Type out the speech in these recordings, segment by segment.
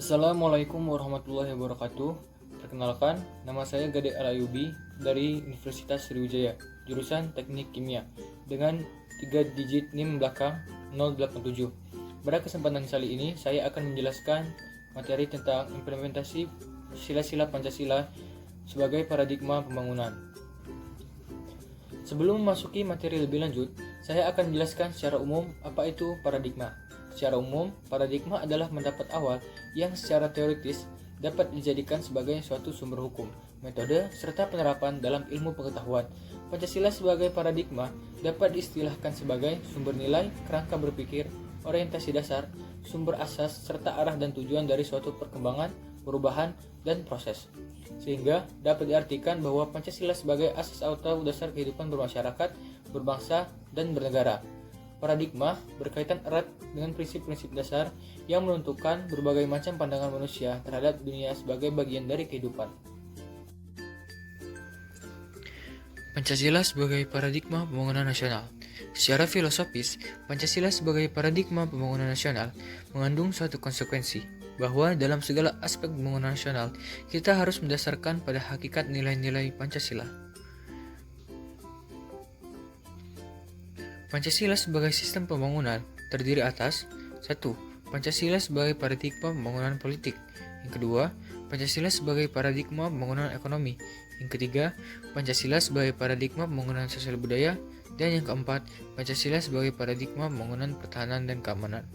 Assalamualaikum warahmatullahi wabarakatuh. Perkenalkan, nama saya Gade Alayubi dari Universitas Sriwijaya, jurusan Teknik Kimia, dengan 3 digit NIM belakang 087. Pada kesempatan kali ini, saya akan menjelaskan materi tentang implementasi sila-sila Pancasila sebagai paradigma pembangunan. Sebelum memasuki materi lebih lanjut, saya akan menjelaskan secara umum apa itu paradigma. Secara umum, paradigma adalah pendapat awal yang secara teoritis dapat dijadikan sebagai suatu sumber hukum, metode, serta penerapan dalam ilmu pengetahuan. Pancasila sebagai paradigma dapat diistilahkan sebagai sumber nilai, kerangka berpikir, orientasi dasar, sumber asas, serta arah dan tujuan dari suatu perkembangan, perubahan, dan proses. Sehingga dapat diartikan bahwa Pancasila sebagai asas atau dasar kehidupan bermasyarakat, berbangsa, dan bernegara. Paradigma berkaitan erat dengan prinsip-prinsip dasar yang menentukan berbagai macam pandangan manusia terhadap dunia sebagai bagian dari kehidupan. Pancasila sebagai paradigma pembangunan nasional. Secara filosofis, Pancasila sebagai paradigma pembangunan nasional mengandung suatu konsekuensi bahwa dalam segala aspek pembangunan nasional kita harus mendasarkan pada hakikat nilai-nilai Pancasila. Pancasila sebagai sistem pembangunan terdiri atas 1. Pancasila sebagai paradigma pembangunan politik. Yang kedua, Pancasila sebagai paradigma pembangunan ekonomi. Yang ketiga, Pancasila sebagai paradigma pembangunan sosial budaya. Dan yang keempat, Pancasila sebagai paradigma pembangunan pertahanan dan keamanan.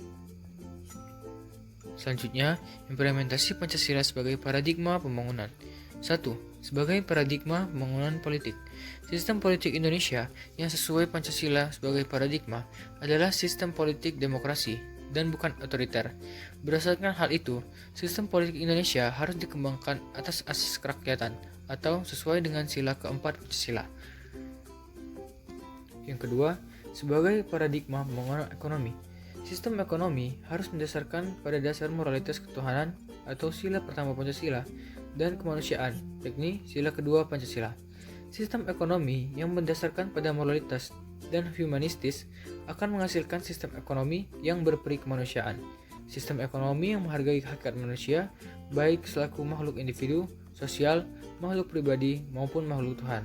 Selanjutnya, implementasi Pancasila sebagai paradigma pembangunan. 1. Sebagai paradigma pembangunan politik. Sistem politik Indonesia yang sesuai Pancasila sebagai paradigma adalah sistem politik demokrasi dan bukan otoriter. Berdasarkan hal itu, sistem politik Indonesia harus dikembangkan atas asas kerakyatan atau sesuai dengan sila keempat Pancasila. Yang kedua, sebagai paradigma pembangunan ekonomi. Sistem ekonomi harus mendasarkan pada dasar moralitas ketuhanan atau sila pertama Pancasila dan kemanusiaan, yakni sila kedua Pancasila. Sistem ekonomi yang mendasarkan pada moralitas dan humanistis akan menghasilkan sistem ekonomi yang berperi kemanusiaan. Sistem ekonomi yang menghargai hakikat manusia, baik selaku makhluk individu, sosial, makhluk pribadi, maupun makhluk Tuhan.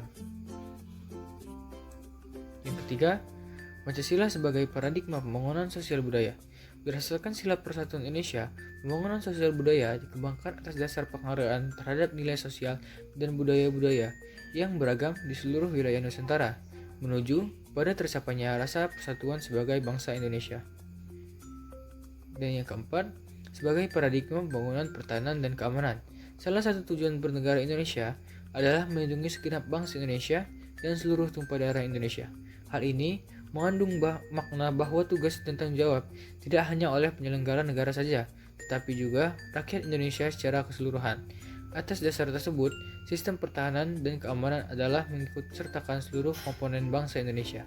Yang ketiga, Pancasila sebagai paradigma pembangunan sosial budaya. Berdasarkan sila Persatuan Indonesia, pembangunan sosial budaya dikembangkan atas dasar penghargaan terhadap nilai sosial dan budaya-budaya yang beragam di seluruh wilayah Nusantara, menuju pada tercapainya rasa persatuan sebagai bangsa Indonesia. Dan yang keempat, sebagai paradigma pembangunan pertahanan dan keamanan. Salah satu tujuan bernegara Indonesia adalah melindungi segenap bangsa Indonesia dan seluruh tumpah darah Indonesia. Hal ini mengandung makna bahwa tugas dan tanggung jawab tidak hanya oleh penyelenggara negara saja, tetapi juga rakyat Indonesia secara keseluruhan. Atas dasar tersebut, sistem pertahanan dan keamanan adalah mengikut sertakan seluruh komponen bangsa Indonesia.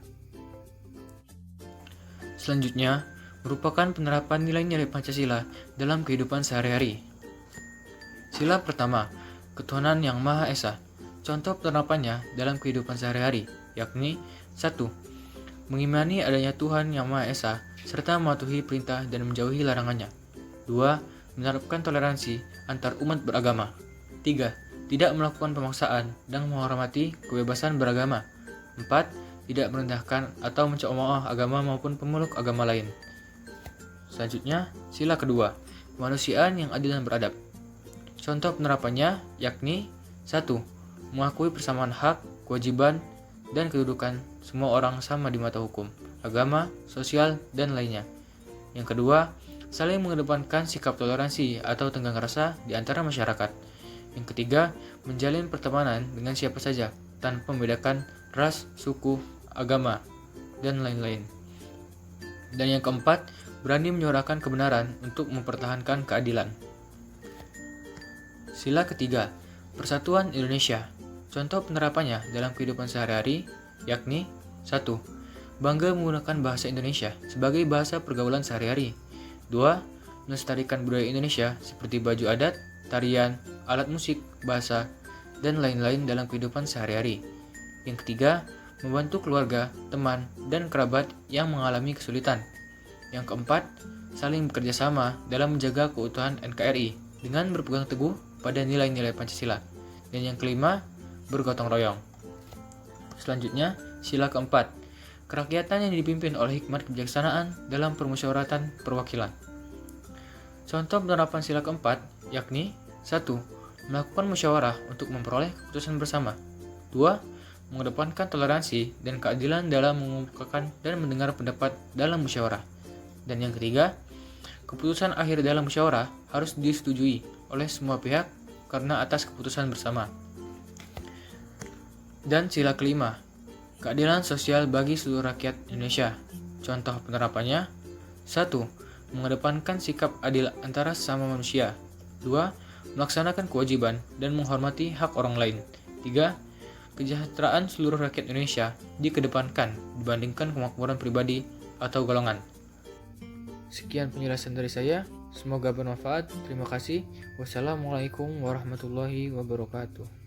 Selanjutnya, merupakan penerapan nilai-nilai Pancasila dalam kehidupan sehari-hari. Sila pertama, ketuhanan yang Maha Esa. Contoh penerapannya dalam kehidupan sehari-hari, yakni 1. Mengimani adanya Tuhan yang Maha Esa, serta mematuhi perintah dan menjauhi larangannya. 2. Menerapkan toleransi antar umat beragama. 3. Tidak melakukan pemaksaan dan menghormati kebebasan beragama. 4. Tidak merendahkan atau mencemooh agama maupun pemeluk agama lain. Selanjutnya, sila kedua, kemanusiaan yang adil dan beradab. Contoh penerapannya yakni 1. Mengakui persamaan hak, kewajiban, dan kedudukan semua orang sama di mata hukum, agama, sosial, dan lainnya. Yang kedua, saling mengedepankan sikap toleransi atau tenggang rasa di antara masyarakat. Yang ketiga, menjalin pertemanan dengan siapa saja tanpa membedakan ras, suku, agama, dan lain-lain. Dan yang keempat, berani menyuarakan kebenaran untuk mempertahankan keadilan. Sila ketiga, Persatuan Indonesia. Contoh penerapannya dalam kehidupan sehari-hari yakni 1. Bangga menggunakan bahasa Indonesia sebagai bahasa pergaulan sehari-hari. 2. Melestarikan budaya Indonesia seperti baju adat, tarian, alat musik, bahasa, dan lain-lain dalam kehidupan sehari-hari. Yang ketiga, membantu keluarga, teman, dan kerabat yang mengalami kesulitan. Yang keempat, saling bekerja sama dalam menjaga keutuhan NKRI dengan berpegang teguh pada nilai-nilai Pancasila. Dan yang kelima, bergotong royong. Selanjutnya, sila keempat, kerakyatan yang dipimpin oleh hikmat kebijaksanaan dalam permusyawaratan perwakilan. Contoh penerapan sila keempat yakni 1. Melakukan musyawarah untuk memperoleh keputusan bersama. 2. Mengedepankan toleransi dan keadilan dalam mengemukakan dan mendengar pendapat dalam musyawarah. Dan yang ketiga, keputusan akhir dalam musyawarah harus disetujui oleh semua pihak karena atas keputusan bersama. Dan sila kelima, keadilan sosial bagi seluruh rakyat Indonesia. Contoh penerapannya: 1. Mengedepankan sikap adil antara sesama manusia. 2. Melaksanakan kewajiban dan menghormati hak orang lain. 3. Kesejahteraan seluruh rakyat Indonesia dikedepankan dibandingkan kemakmuran pribadi atau golongan. Sekian penjelasan dari saya, semoga bermanfaat. Terima kasih. Wassalamualaikum warahmatullahi wabarakatuh.